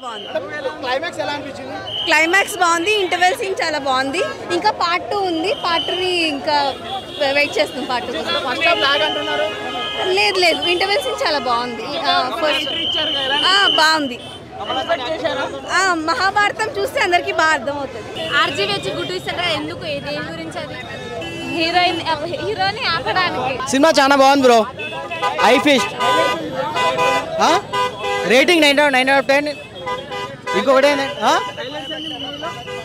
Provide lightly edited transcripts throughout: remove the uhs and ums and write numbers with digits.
బాగుంది. క్లైమాక్స్ ఎలా అనిపించింది? క్లైమాక్స్ బాగుంది, ఇంటర్వెల్ సీన్ చాలా బాగుంది. ఇంకా పార్ట్ 2 ఉంది, పార్ట్ 3 ఇంకా వెయిట్ చేస్తాం. పార్ట్ 2 ఫస్ట్ హాఫ్ లాగ్ అంటున్నారు. లేదు, ఇంటర్వెల్ సీన్ చాలా బాగుంది. బాగుంది. మహాభారతం చూస్తే అందరికి బాగా అర్థమవుతుంది. ఆర్జీవి వచ్చి గుడ్డు ఇస్తారా ఎందుకు, దేని గురించి? అది హీరోని ఆపడానికి. సినిమా చాలా బాగుంది బ్రో. I fist rating 9/10. ఇంకొకటి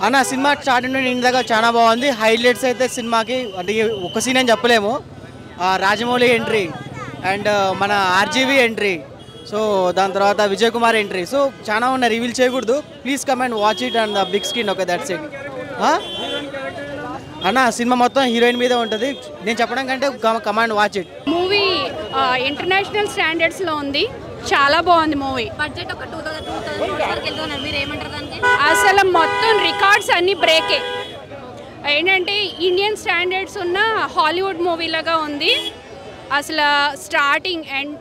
అన్న సినిమా స్టార్టింగ్ నుండి ఇంటి దగ్గర చాలా బాగుంది. హైలైట్స్ అయితే సినిమాకి అంటే ఒక సీన్ అని చెప్పలేము. రాజమౌళి ఎంట్రీ అండ్ మన ఆర్జీవి ఎంట్రీ, సో దాని తర్వాత విజయ్ కుమార్ ఎంట్రీ, సో చాలా ఉన్న రివీల్ చేయకూడదు. Please come and watch it and the big screen. Okay, that's it అన్న. సినిమా మొత్తం హీరోయిన్ మీద ఉంటుంది. నేను చెప్పడం కంటే come and watch it. Movie international స్టాండర్డ్స్లో ఉంది, చాలా బాగుంది మూవీ. బడ్జెట్ ఒక 2000 మీరు ఏమంటారు దానికి? అసలు మొత్తం రికార్డ్స్ అన్ని బ్రేకే. ఏంటంటే ఇండియన్ స్టాండర్డ్స్ ఉన్న హాలీవుడ్ మూవీ లాగా ఉంది. అసలు స్టార్టింగ్ అండ్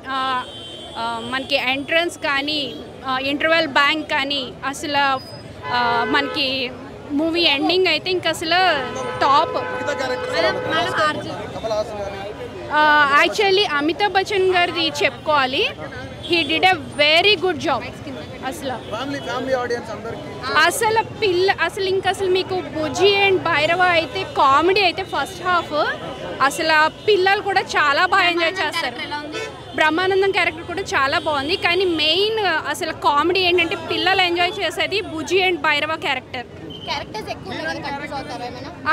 మనకి ఎంట్రన్స్ కానీ ఇంటర్వెల్ బ్యాంక్ కానీ అసలు మనకి మూవీ ఎండింగ్ అయితే ఇంకా అసలు టాప్. యాక్చువల్లీ అమితాబ్ బచ్చన్ గారిది చెప్పుకోవాలి. He did a very good job. అసలు ఇంకా మీకు బుజ్జి అండ్ భైరవ అయితే కామెడీ అయితే ఫస్ట్ హాఫ్ అసలు పిల్లలు కూడా చాలా బాగా ఎంజాయ్ చేస్తారు. బ్రహ్మానందం క్యారెక్టర్ కూడా చాలా బాగుంది. కానీ మెయిన్ అసలు కామెడీ ఏంటంటే పిల్లలు ఎంజాయ్ చేసేది బుజ్జి అండ్ భైరవ క్యారెక్టర్.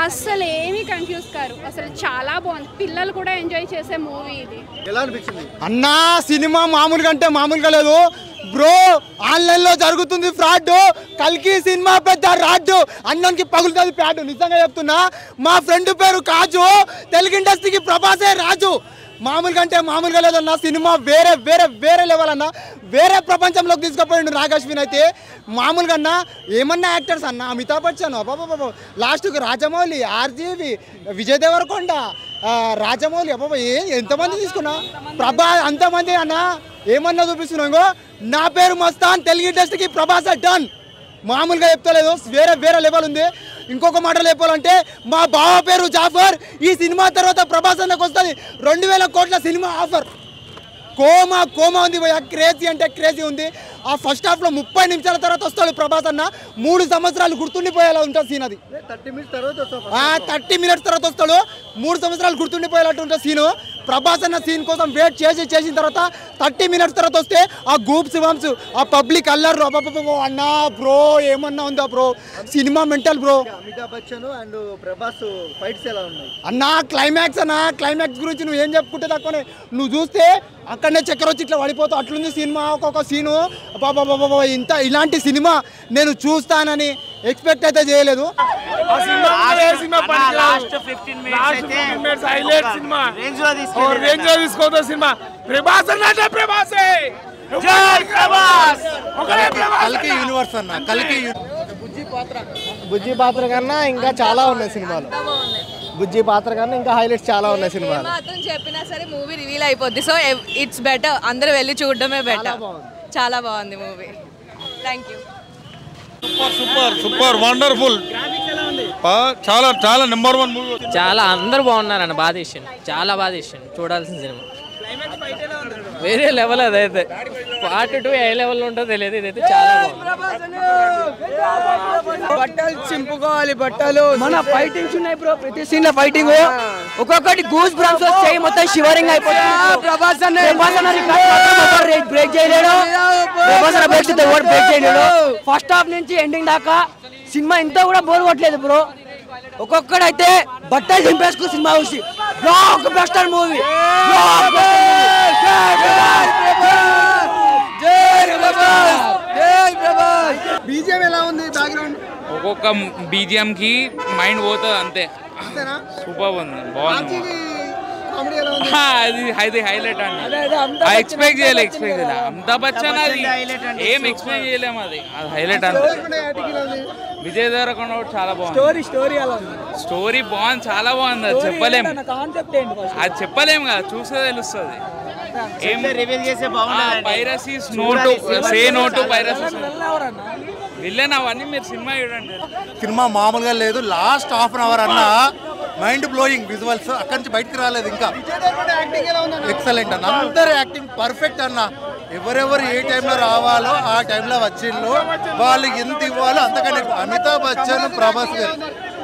అసలు ఏమీ కన్ఫ్యూజ్ కారు. అసలు చాలా బాగుంది, పిల్లలు కూడా ఎంజాయ్ చేసే మూవీ ఇది. అన్నా సినిమా మామూలుగా అంటే మామూలుగా లేదు బ్రో. ఆన్లైన్ లో జరుగుతుంది ఫ్రాడ్. కల్కి సినిమా పెద్ద రాడ్డు, అన్నంకి పగులుతుంది ప్యాడ్. నిజంగా చెప్తున్నా, మా ఫ్రెండ్ పేరు కాజు, తెలుగు ఇండస్ట్రీకి ప్రభాసే రాజు. మామూలుగా అంటే మామూలుగా లేదన్న సినిమా. వేరే వేరే వేరే లెవెల్ అన్న, వేరే ప్రపంచంలోకి తీసుకుపోయిండు నాగశ్విన్ అయితే. మామూలుగా అన్న ఏమన్నా యాక్టర్స్ అన్న, అమితాబ్ బచ్చన్, అబ్బాబా లాస్ట్కి రాజమౌళి, ఆర్జీవి, విజయ్ దేవరకొండ, రాజమౌళి, అబ్బాబా ఎంతమంది తీసుకున్నా, ప్రభా అంతమంది అన్న. ఏమన్నా చూపిస్తున్నావు, నా పేరు మస్తాన్, తెలుగు ఇండస్ట్రీకి ప్రభాస్ డన్. మామూలుగా చెప్తలేదు, వేరే వేరే లెవెల్ ఉంది. ఇంకొక మాటలు చెప్పాలంటే మా బావ పేరు జాఫర్. ఈ సినిమా తర్వాత ప్రభాస్ అన్నకు వస్తుంది 2000 కోట్ల సినిమా ఆఫర్. కోమా ఉంది భయ, క్రేజీ అంటే క్రేజీ ఉంది. ఆ ఫస్ట్ హాఫ్లో 30 నిమిషాల తర్వాత వస్తాడు ప్రభాస్ అన్న. 3 సంవత్సరాలు గుర్తుండిపోయేలా ఉంటుంది సీన్ అది. 30 మినిట్స్ తర్వాత వస్తాడు. 3 సంవత్సరాలు గుర్తుండిపోయేలాంటి ఉంటుంది సీను. ప్రభాస్ అన్న సీన్ కోసం వెయిట్ చేసిన తర్వాత 30 మినిట్స్ తర్వాత వస్తే ఆ గూప్స్ బంప్స్, ఆ పబ్లిక్ అల్లర్లు, అబ్బా అన్నా బ్రో ఏమన్నా ఉందా bro, cinema mental bro. Amitabh Bachchan and Prabhas fights ఎలా ఉన్నాయి అన్నా? క్లైమాక్స్ గురించి నువ్వు ఏం చెప్పుకుంటే తక్కువనే. నువ్వు చూస్తే అక్కడనే చక్కెర వచ్చి ఇట్లా పడిపోతావు, అట్లుంది సినిమా. ఒక్కొక్క సీను బాబా ఇలాంటి సినిమా నేను చూస్తానని ఎక్స్పెక్ట్ అయితే చేయలేదు. బుజ్జి పాత్ర కన్నా ఇంకా చాలా ఉన్నాయి సినిమాలు. బుజ్జి పాత్ర కన్నా ఇంకా హైలైట్స్ చాలా ఉన్నాయి సినిమాలు. చెప్పినా సరే మూవీ రివీల్ అయిపోద్ది, సో ఇట్స్ బెటర్ అందరూ వెళ్ళి చూడడమే బెటర్. చాలా బాగుంది movie. Thank you. Super wonderful. చాలా చాలా నెంబర్ 1 మూవీ. చాలా అందరు బాగున్నారన్న, బాగా తీసిండు, చాలా బాగా తీసిండు, చూడాల్సిన సినిమా. వేరే లెవెల్ అదైతే. పార్ట్ 2 ఏ లెవెల్లో ఉంటుందో తెలియదు, ఇదైతే చాలా బట్టలు చింపుకోవాలి, బట్టలు మన ఫైటింగ్స్ ఉన్నాయి బ్రో. ప్రతి సీన్ లో ఫైటింగ్, ఒక్కొక్కటి గూస్ బంప్స్ వచ్చాయి, మొత్తం షివరింగ్ అయిపోతుంది. ప్రభాస్ అన్న బ్రేక్ చేయలేడు, బ్రేక్ చేయలేడు. ఫస్ట్ హాఫ్ నుంచి ఎండింగ్ దాకా సినిమా ఇంత కూడా బోర్ కొట్టలేదు బ్రో. ఒక్కొక్కడైతే బట్టలు చింపేసుకు సినిమా చూసి బ్లాక్ బస్టర్ మూవీ. బీజిఎం ఎలా ఉంది? బ్యాక్గ్రౌండ్ ఒక్కొక్క బీజిఎం కి మైండ్ పోతుంది అంతే. సూపర్ ఉంది, బాగుంది. అది హైలైట్ అండి. ఎక్స్పెక్ట్ చేయలే అమితాబ్ బచ్చన్ అది ఏం ఎక్స్పెక్ట్ చేయలేము. అది హైలైట్ అంతే. విజయ్ దేవరకొండ చాలా బాగుంది. స్టోరీ బాగుంది, చాలా బాగుంది. అది చెప్పలేము, అది చెప్పలేము కదా, చూస్తే తెలుస్తుంది. పైరసీస్ నోటు సే నోటు పైరసీస్ విల్లన్ అవన్నీ మీరు సినిమా చూడండి. సినిమా మామూలుగా లేదు. లాస్ట్ హాఫ్ అన్ అవర్ అన్న మైండ్ బ్లోయింగ్ విజువల్స్, అక్కడి నుంచి బయటకు రాలేదు ఇంకా. ఎక్సలెంట్ అన్న, అందరు యాక్టింగ్ పర్ఫెక్ట్ అన్న. ఎవరెవరు ఏ టైంలో రావాలో ఆ టైంలో వచ్చిండ్రు, వాళ్ళు ఎంత ఇవ్వాలో అంతకన్నా. అమితాబ్ బచ్చన్, ప్రభాస్ గారు,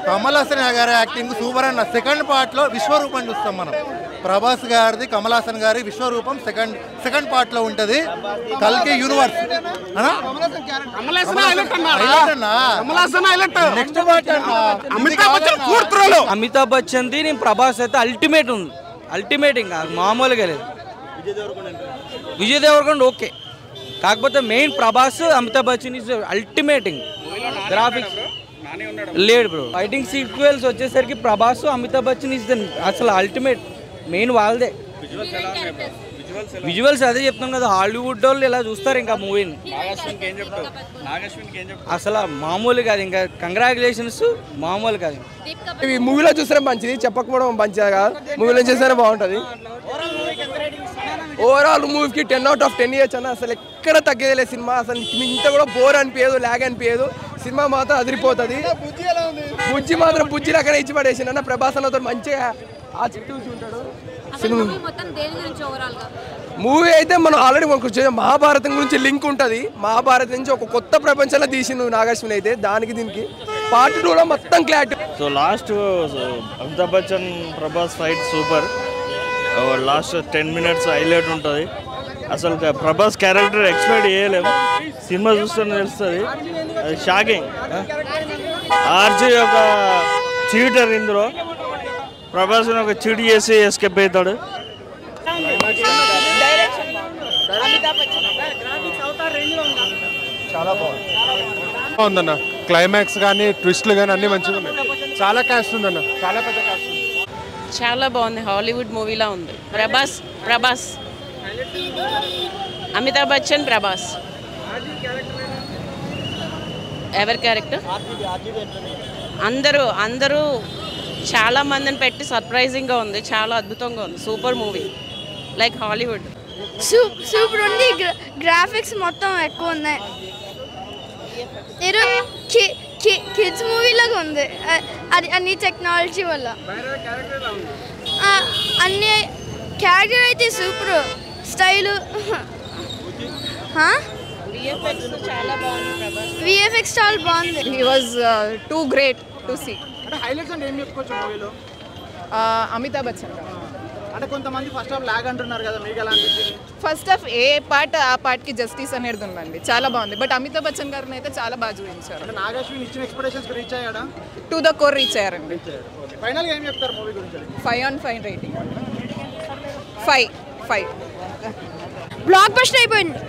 కమల్ హాసన్ గారి యాక్టింగ్ సూపర్ అన్న. సెకండ్ పార్ట్లో విశ్వరూపం చూస్తాం మనం. ప్రభాస్ గారిది, కమల్ హాసన్ గారి విశ్వరూపం సెకండ్ పార్ట్ లో ఉంటది. కల్కి యూనివర్స్ అమితాబ్ బచ్చన్ ది నేను ప్రభాస్ అయితే అల్టిమేట్ ఉంది. అల్టిమేట్ ఇంకా మామూలుగా లేదు. విజయ్ దేవరకొండ ఓకే, కాకపోతే main Prabhas, Amitabh Bachchan is ultimating. Graphics లేడు బ్రో. ఫైటింగ్ సీక్వెల్స్ వచ్చేసరికి ప్రభాస్, అమితాబ్ బచ్చన్ ఇస్ అసలు అల్టిమేట్. మెయిన్ వాళ్ళదే విజువల్స్. అదే చెప్తాం కదా, హాలీవుడ్ వాళ్ళు ఇలా చూస్తారు ఇంకా మూవీని. అసలు మామూలు కాదు, ఇంకా కంగ్రాచులేషన్స్ మామూలు కాదు. ఈ మూవీలో చూస్తే మంచిది, చెప్పకపోవడం మంచిది కాదు. మూవీలో చూస్తేనే బాగుంటుంది. ఓవరాల్ మూవీకి 10/10 ఇయర్స్ అన్న. అసలు ఎక్కడ తగ్గేదిలే సినిమా. అసలు ఇంత కూడా బోర్ అనిపించదు, లాగ్ అనిపించదు. సినిమా మాత్రం అదిరిపోతుంది. బుజ్జి మాత్రం బుజ్జిలో అక్కడ ఇచ్చి పడేసింది అన్న. ప్రభాస్ అన్నతో మంచిగా ఆ చుట్టూ ఉంటాడు. మూవీ అయితే మనం ఆల్రెడీ మహాభారతం గురించి లింక్ ఉంటుంది. మహాభారతం నుంచి ఒక కొత్త ప్రపంచంలో తీసిండు నాగశ్విన్ అయితే. దానికి దీనికి పార్ట్ 2లో మొత్తం clarity. So last Amitabh Bachchan Prabhas fight super. Last 10 minutes highlight ఉంటుంది. అసలు ప్రభాస్ క్యారెక్టర్ ఎక్స్పెక్ట్ చేయలేము. సినిమా చూస్తూనే తెలుస్తుంది. అది షాకింగ్. ఆర్జీ ఒక చీటర్ ఇందులో. ప్రభాస్ ఒక చీట్ చేసి ఎస్కేప్ అవుతాడు. చాలా బాగుందన్న. క్లైమాక్స్ కానీ ట్విస్ట్లు కానీ అన్ని మంచిగా ఉన్నాయి. చాలా క్యాస్ట్ ఉందన్న, చాలా పెద్ద క్యాస్ట్ ఉంది. చాలా బాగుంది. హాలీవుడ్ మూవీలా ఉంది. ప్రభాస్ అమితాబ్ బచ్చన్, ప్రభాస్. ఎవరి క్యారెక్టర్? అందరూ చాలా మందిని పెట్టి సర్ప్రైజింగ్గా ఉంది. చాలా అద్భుతంగా ఉంది. Super movie, like Hollywood. Super ఉంది. గ్రాఫిక్స్ మొత్తం ఎక్కువ ఉన్నాయి. కిడ్స్ మూవీలాగా ఉంది. అది అన్ని టెక్నాలజీ వల్ల. అన్ని క్యారెక్టర్ అయితే సూపర్. స్టైలు విఎఫ్ఎక్స్ చాలా బాగుంది. He was too great to see. Highlights అంటే ఏం చెప్పుకోవచ్చు మూవీలో? అమితాబ్ బచ్చన్. అంటే కొంతమంది ఫస్ట్ హాఫ్ లాగ్ అంటున్నారు కదా, మీకు ఎలా అనిపించింది? ఫస్ట్ హాఫ్ ఏ పార్ట్ ఆ పార్ట్కి జస్టిస్ అనేది ఉందండి. చాలా బాగుంది. బట్ అమితాబ్ బచ్చన్ గారిని అయితే చాలా బాగా చూపించారు. అంటే నాగశ్విన్ ఇచ్చిన ఎక్స్పెక్టేషన్స్ రీచ్ అయ్యాడా? టు ద కోర్ రీచ్ అయ్యారండి. ఫైనల్గా ఏం చెప్తారు మూవీ గురించి? 5/5 రేటింగ్. 5 బ్లాక్ బస్టర్ అయిపోయింది.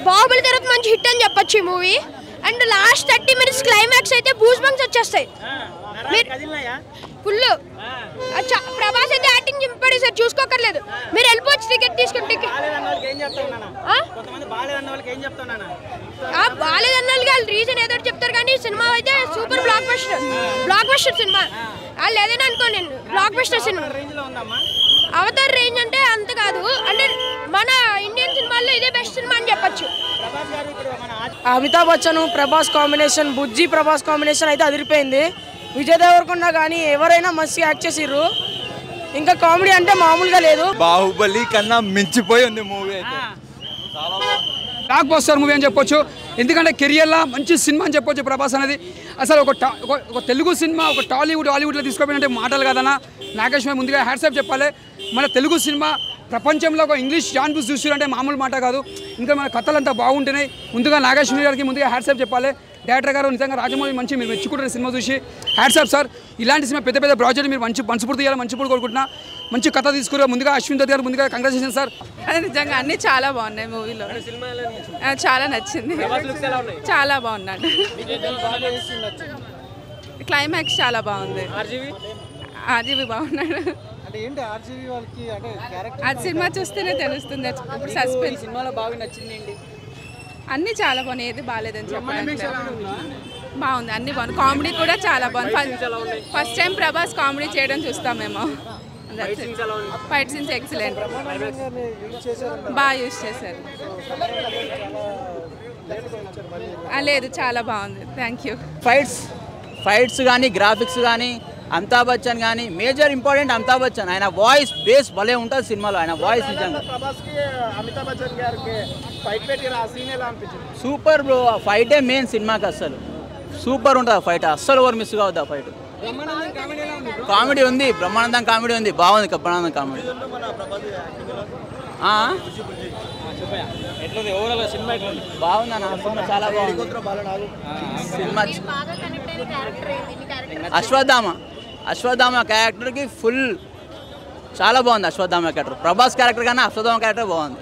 బాహుబలి తర్వాత మంచి హిట్ అని చెప్పొచ్చు ఈ movie. And last 30 minutes climax అయితే బూస్ బంక్స్ వచ్చేస్తాయి ఫుల్. ప్రభాస్ అయితే యాక్టింగ్ చింపడి సార్, చూసుకోకర్లేదు. మీరు వెళ్ళిపోవచ్చు టికెట్ తీసుకుని. బాలేదన్న వాళ్ళు రీజన్ ఏదో చెప్తారు కానీ సినిమా అయితే సూపర్ బ్లాక్ బస్టర్ సినిమా. వాళ్ళు ఏదైనా అనుకో, నేను block buster cinema. Avatar range అంటే అంత కాదు, అంటే మన ఇండియన్ సినిమాల్లో ఇదే బెస్ట్ సినిమా అని చెప్పొచ్చు. అమితాబ్ బచ్చన్ ప్రభాస్ కాంబినేషన్, బుజ్జి ప్రభాస్ కాంబినేషన్ అయితే అదిరిపోయింది. విజయ్ దేవరకొండ కానీ ఎవరైనా మస్తు యాక్ట్ చేసిర్రు. ఇంకా కామెడీ అంటే మామూలుగా లేదు. బాహుబలి కన్నా మించిపోయి ఉంది మూవీ అయితే. బ్లాక్ బస్టర్ మూవీ అని చెప్పొచ్చు. ఎందుకంటే కెరియర్లో మంచి సినిమా అని చెప్పొచ్చు ప్రభాస్ అనేది. అసలు ఒక తెలుగు సినిమా ఒక హాలీవుడ్లో తీసుకోపోయినంటే మాటలు కదన్నా. నాగేశ్వరి ముందుగా హ్యాట్సాప్ చెప్పాలి. మన తెలుగు సినిమా ప్రపంచంలో ఒక ఇంగ్లీష్ జాన్బుస్ చూసారంటే మామూలు మాట కాదు. ఇంకా మన కథలు అంతా బాగుంటున్నాయి. ముందుగా నాగేశ్వరి గారికి ముందుగా హ్యాట్సాప్ చెప్పాలి. డైరెక్టర్ గారు నిజంగా రాజమౌళి మంచి మీరు మెచ్చుకుంటారు సినిమా చూసి. Hats off sir. ఇలాంటి సినిమా పెద్ద పెద్ద ప్రాజెక్ట్ మీరు మనస్ఫూర్తి చేయాలి, మంచిపూర్తి కోరుకుంటున్నా. మంచి కథ తీసుకురా. ముందుగా అశ్విన్ దత్ గారు ముందుగా కంగ్రాచులేషన్ సార్. నిజంగా అన్నీ చాలా బాగున్నాయి మూవీలో. చాలా నచ్చింది. చాలా బాగున్నాడు. క్లైమాక్స్ చాలా బాగుంది. ఆర్జీవి బాగున్నాడు. అది సినిమా చూస్తేనే తెలుస్తుంది. ఇప్పుడు సస్పెన్స్. సినిమాలో బాగా నచ్చింది. అన్నీ చాలా బాగున్నాయి. ఏది బాగాలేదని చెప్పాలి. బాగుంది, అన్నీ బాగుంది. కామెడీ కూడా చాలా బాగుంది. ఫస్ట్ టైం ప్రభాస్ కామెడీ చేయడం చూస్తామేమో. ఫైట్ సీన్స్ ఎక్సలెంట్, బాగా యూస్ చేశారు. లేదు, చాలా బాగుంది. Thank you. ఫైట్స్ కానీ గ్రాఫిక్స్ కానీ అమితాబ్ బచ్చన్ కానీ మేజర్ ఇంపార్టెంట్ అమితాబ్ బచ్చన్. ఆయన వాయిస్ బేస్ భలే ఉంటుంది సినిమాలో. ఆయన వాయిస్ నిజంగా సూపర్ బ్రో. ఆ ఫైటే మెయిన్ సినిమాకి. అస్సలు సూపర్ ఉంటుంది ఆ ఫైట్. అస్సలు ఎవరు మిస్ కావద్దు ఆ ఫైట్. కామెడీ ఉంది, బ్రహ్మానందం కామెడీ ఉంది, బాగుంది. బ్రహ్మానందం కామెడీ బాగుంది అన్న. సినిమా చాలా బాగుంది. సినిమా అశ్వత్థామ క్యారెక్టర్కి ఫుల్ చాలా బాగుంది. అశ్వత్థామ క్యారెక్టర్ ప్రభాస్ క్యారెక్టర్ కన్నా అశ్వత్థామ క్యారెక్టర్ బాగుంది.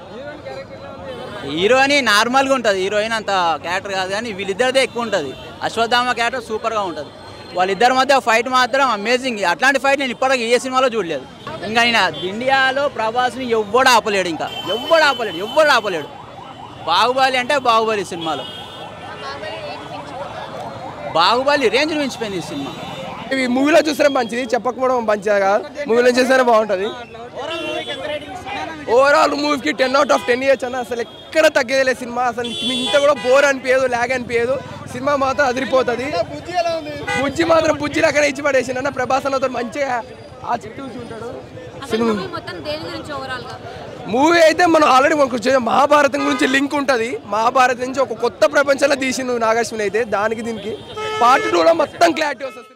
హీరోయిన్ నార్మల్గా ఉంటుంది, హీరోయిన్ అంత క్యారెక్టర్ కాదు, కానీ వీళ్ళిద్దరిదే ఎక్కువ ఉంటుంది. అశ్వత్థామ క్యారెక్టర్ సూపర్గా ఉంటుంది. వాళ్ళిద్దరి మధ్య ఫైట్ మాత్రం అమేజింగ్. అట్లాంటి ఫైట్ నేను ఇప్పటికీ ఏ సినిమాలో చూడలేదు. ఇంకా ఆయన ఇండియాలో ప్రభాస్ని ఎవ్వడు ఆపలేడు. ఇంకా ఎవ్వడు ఆపలేడు. బాహుబలి అంటే బాహుబలి సినిమాలో బాహుబలి రేంజ్ మించిపోయింది ఈ సినిమా. ఇవి మూవీలో చూస్తేనే మంచిది, చెప్పకపోవడం మంచిది కాదు. మూవీలో చూస్తేనే బాగుంటుంది. ఓవరాల్ మూవీకి 10 out of 10 ఇయర్స్ అన్న. అసలు ఎక్కడ తగ్గేది సినిమా. అసలు ఇంత కూడా బోర్ అనిపించదు, లాగ్ అనిపించదు. సినిమా మాత్రం అదిరిపోతుంది. బుజ్జి మాత్రం బుజ్జి అక్కడ ఇచ్చి పడేసింది అన్న. ప్రభాస్ అన్నతో మంచిగా ఆ చుట్టూ ఉంటాడు. మూవీ అయితే మనం ఆల్రెడీ మనకు మహాభారతం గురించి లింక్ ఉంటుంది. మహాభారతం నుంచి ఒక కొత్త ప్రపంచంలో తీసిండు నాగార్జున అయితే. దానికి దీనికి పార్ట్ 2లో మొత్తం క్లారిటీ వస్తుంది.